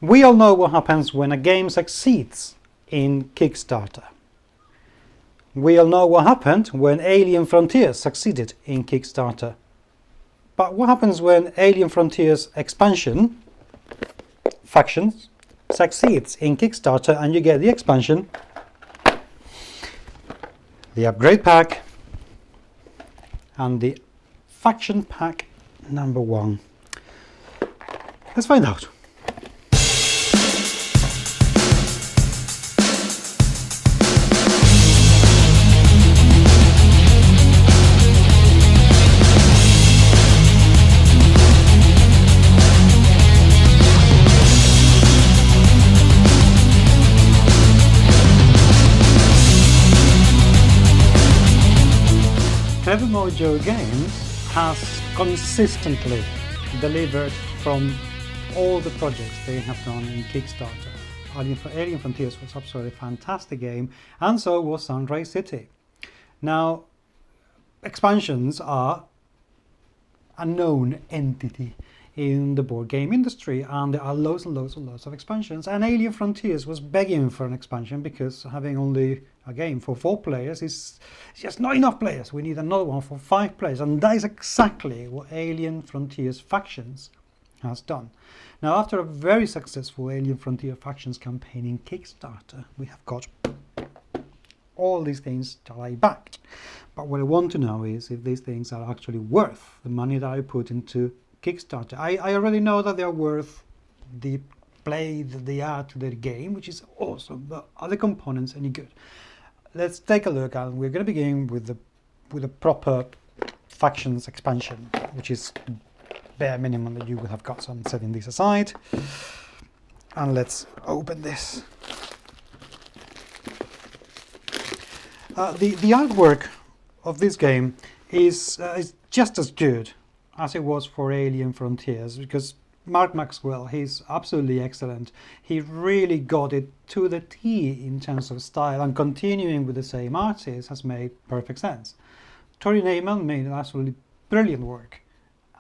We all know what happens when a game succeeds in Kickstarter. We all know what happened when Alien Frontiers succeeded in Kickstarter. But what happens when Alien Frontiers expansion, Factions, succeeds in Kickstarter and you get the expansion, the upgrade pack, and the faction pack number 1? Let's find out. Clever Mojo Games has consistently delivered from all the projects they have done in Kickstarter. Alien Frontiers was absolutely a fantastic game, and so was Sunrise City. Now, expansions are a known entity in the board game industry, and there are loads and loads of expansions, and Alien Frontiers was begging for an expansion because having only a game for 4 players is just not enough players. We need another one for 5 players, and that is exactly what Alien Frontiers Factions has done. Now, after a very successful Alien Frontier Factions campaign in Kickstarter, we have got all these things that I backed. But what I want to know is if these things are actually worth the money that I put into Kickstarter. I already know that they are worth the play that they add to their game, which is awesome, but are the components any good? Let's take a look, and we're going to begin with the proper Factions expansion, which is bare minimum that you will have got. So I'm setting this aside, and let's open this. The artwork of this game is just as good as it was for Alien Frontiers, because Mark Maxwell, he's absolutely excellent. He really got it to the T in terms of style, and continuing with the same artist has made perfect sense. Tory Niemann made an absolutely brilliant work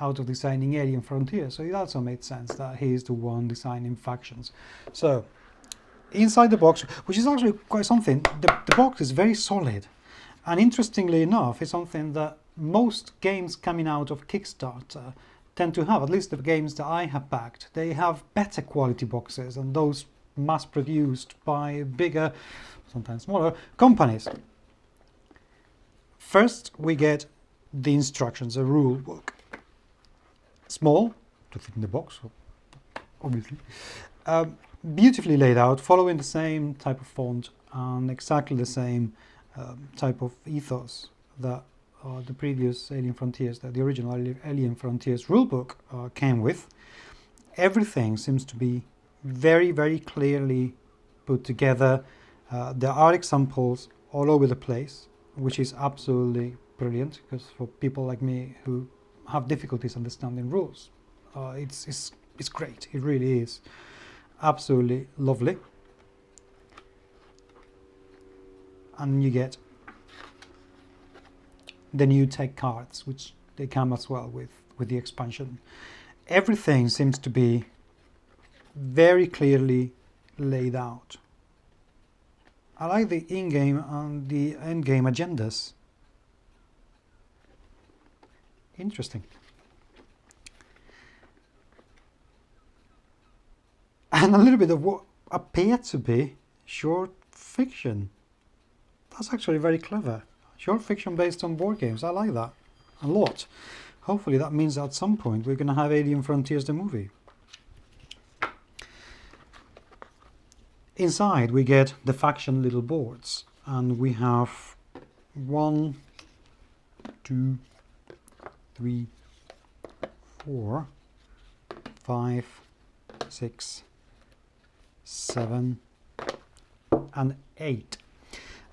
out of designing Alien Frontiers, so it also made sense that he is the one designing Factions. So, inside the box, which is actually quite something, the box is very solid, and interestingly enough, it's something that most games coming out of Kickstarter tend to have, at least the games that I have backed. They have better quality boxes than those mass-produced by bigger, sometimes smaller, companies. First, we get the instructions, a rule book. Small, to fit in the box, obviously. Beautifully laid out, following the same type of font and exactly the same type of ethos that the previous Alien Frontiers, the original Alien Frontiers rulebook came with. Everything seems to be very, very clearly put together. There are examples all over the place, which is absolutely brilliant, because for people like me who have difficulties understanding rules, it's great. It really is absolutely lovely. And you get the new tech cards, which they come as well with the expansion. Everything seems to be very clearly laid out. I like the in-game and the end-game agendas. Interesting. And a little bit of what appeared to be short fiction. That's actually very clever. Short fiction based on board games. I like that a lot. Hopefully that means at some point we're going to have Alien Frontiers the movie. Inside we get the faction little boards, and we have 1, 2, 3, 4, 5, 6, 7, and 8.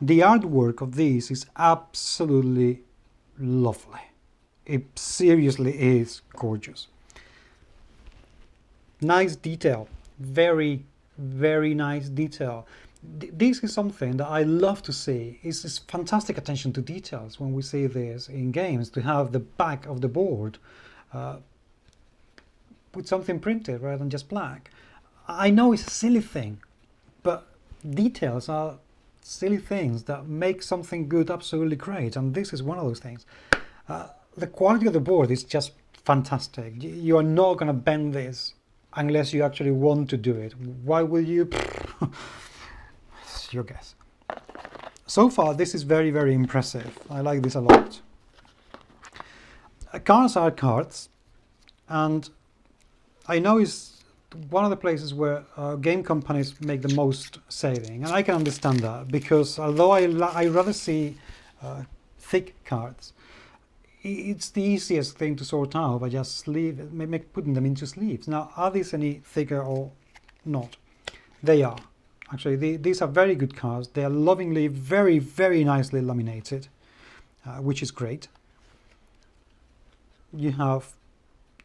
The artwork of these is absolutely lovely. It seriously is gorgeous. Nice detail, very, very nice detail. This is something that I love to see. It's this fantastic attention to details when we see this in games, to have the back of the board with something printed rather than just black. I know it's a silly thing, but details are silly things that make something good absolutely great, and this is one of those things. The quality of the board is just fantastic. You are not going to bend this unless you actually want to do it. Why will you? It's your guess. So far, this is very, very impressive. I like this a lot. Cards are cards, and I know it's one of the places where game companies make the most saving, and I can understand that, because although I rather see thick cards, it's the easiest thing to sort out by just putting them into sleeves. Now, are these any thicker or not? They are. Actually, these are very good cards. They are lovingly, very, very nicely laminated, which is great. You have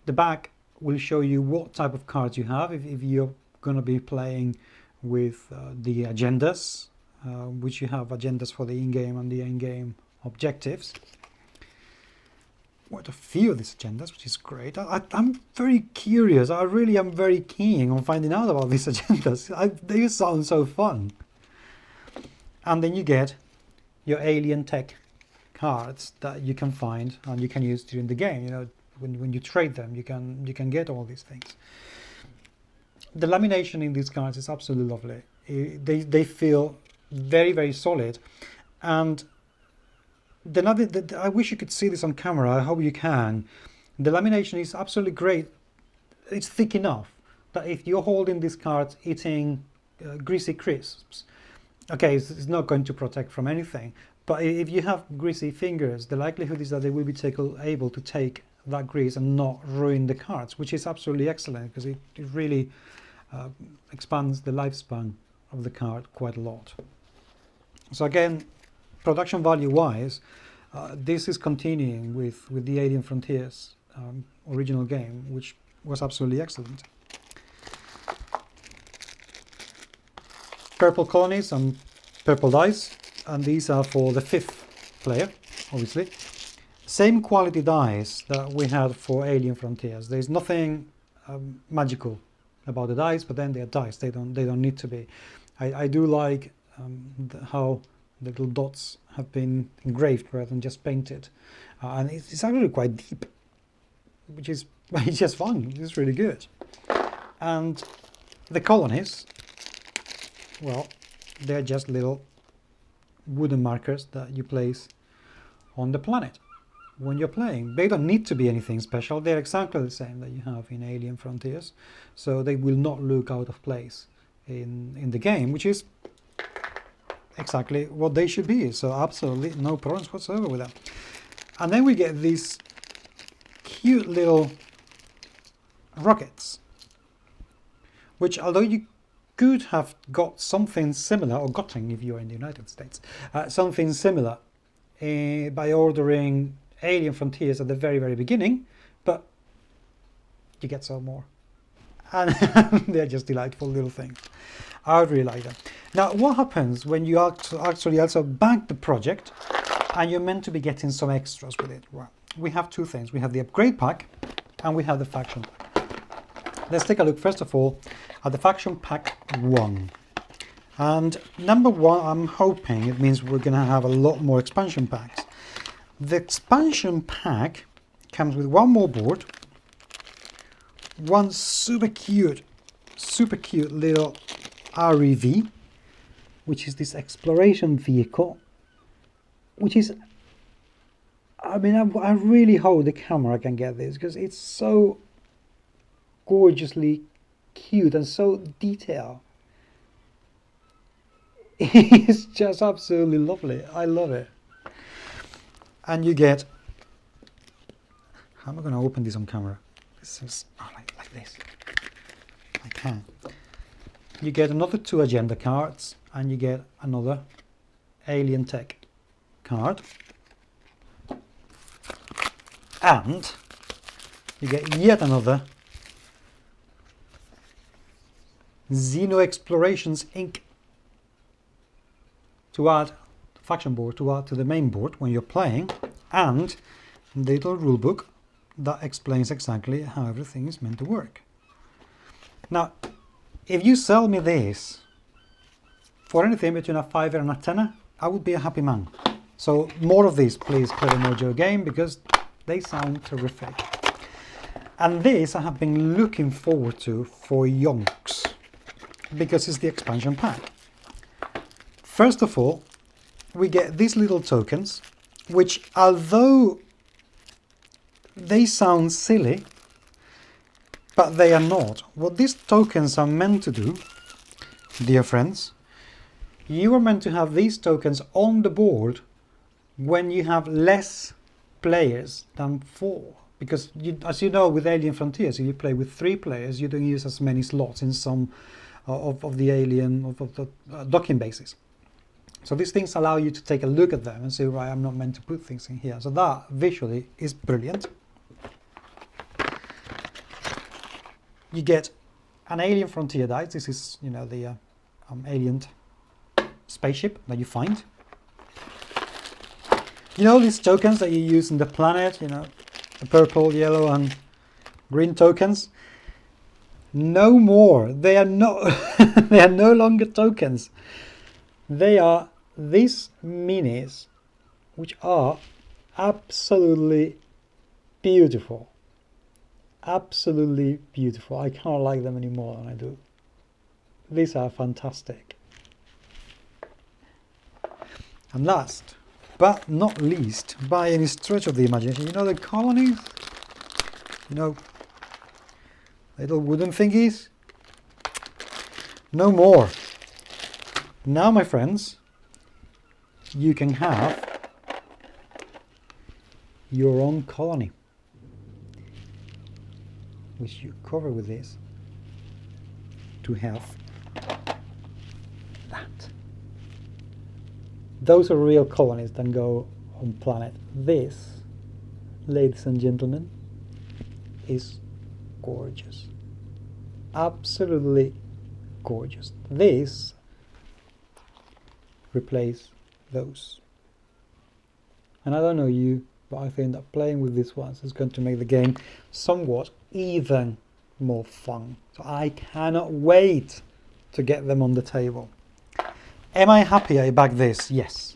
the back will show you what type of cards you have if you're going to be playing with the agendas, which you have agendas for the in-game and the end-game objectives. Quite a few of these agendas, which is great. I'm very curious. I really am very keen on finding out about these agendas. They sound so fun. And then you get your alien tech cards that you can find and you can use during the game. You know, when you trade them, you can get all these things. The lamination in these cards is absolutely lovely. They feel very, very solid, and I wish you could see this on camera. I hope you can. The lamination is absolutely great. It's thick enough that if you're holding these cards eating greasy crisps, okay, it's not going to protect from anything. But if you have greasy fingers, the likelihood is that they will be able to take that grease and not ruin the cards, which is absolutely excellent, because it really expands the lifespan of the card quite a lot. So again, production value wise, this is continuing with the Alien Frontiers original game, which was absolutely excellent. Purple colonies and purple dice, and these are for the 5th player, obviously. Same quality dice that we had for Alien Frontiers. There's nothing magical about the dice, but then they're dice. They don't need to be. I do like how the little dots have been engraved rather than just painted, and it's actually quite deep, which is it's just fun. It's really good. And the colonies, well, they're just little wooden markers that you place on the planet when you're playing. They don't need to be anything special. They're exactly the same that you have in Alien Frontiers, so they will not look out of place in the game, which is exactly what they should be. So absolutely no problems whatsoever with them. And then we get these cute little rockets, which, although you could have got something similar, or gotten if you're in the United States, something similar by ordering Alien Frontiers at the very, very beginning, but you get some more. And they're just delightful little things. I really like them. Now, what happens when you actually also back the project and you're meant to be getting some extras with it? Well, we have two things. We have the upgrade pack and we have the faction pack. Let's take a look first of all at the faction pack 1. And number 1, I'm hoping it means we're going to have a lot more expansion packs. The expansion pack comes with one more board, one super cute little REV, which is this exploration vehicle, which is, I mean, I really hope the camera can get this, because it's so gorgeously cute and so detailed. It's just absolutely lovely. I love it. And you get, how am I going to open this on camera? This is, oh, like this. I can. You get another 2 agenda cards, and you get another Alien Tech card. And you get yet another Xeno Explorations Inc. to add faction board, to add to the main board when you're playing, and the little rule book that explains exactly how everything is meant to work. Now, if you sell me this for anything between a 5 and a 10, I would be a happy man. So more of these, please, Clever Mojo Game, because they sound terrific. And this I have been looking forward to for yonks, because it's the expansion pack. First of all, we get these little tokens, which, although they sound silly, but they are not. What these tokens are meant to do, dear friends, you are meant to have these tokens on the board when you have less players than 4. Because, as you know, with Alien Frontiers, if you play with 3 players, you don't use as many slots in some of the docking bases. So these things allow you to take a look at them and say, right, I'm not meant to put things in here. So that visually is brilliant. You get an Alien Frontier dice. This is, you know, the alien spaceship that you find. You know these tokens that you use in the planet, you know, the purple, yellow and green tokens? No more. They are they are no longer tokens. They are these minis, which are absolutely beautiful. Absolutely beautiful. I can't like them any more than I do. These are fantastic. And last but not least, by any stretch of the imagination, you know the colonies? You know, little wooden thingies? No more. Now, my friends, you can have your own colony, which you cover with this to have that. Those are real colonies that go on planet. This, ladies and gentlemen, is gorgeous. Absolutely gorgeous. This replace those. And I don't know you, but I think that playing with these ones is going to make the game somewhat even more fun. So I cannot wait to get them on the table. Am I happy I backed this? Yes.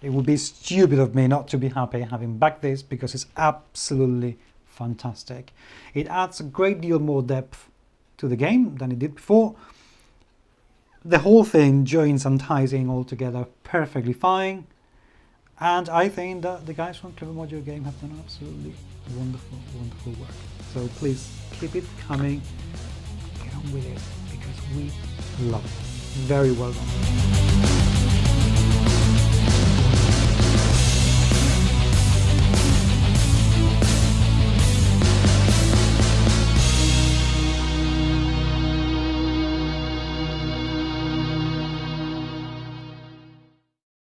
It would be stupid of me not to be happy having backed this, because it's absolutely fantastic. It adds a great deal more depth to the game than it did before. The whole thing joins and ties in all together perfectly fine. And I think that the guys from Clever Mojo Games have done absolutely wonderful, wonderful work. So please keep it coming. Get on with it, because we love it. Very well done.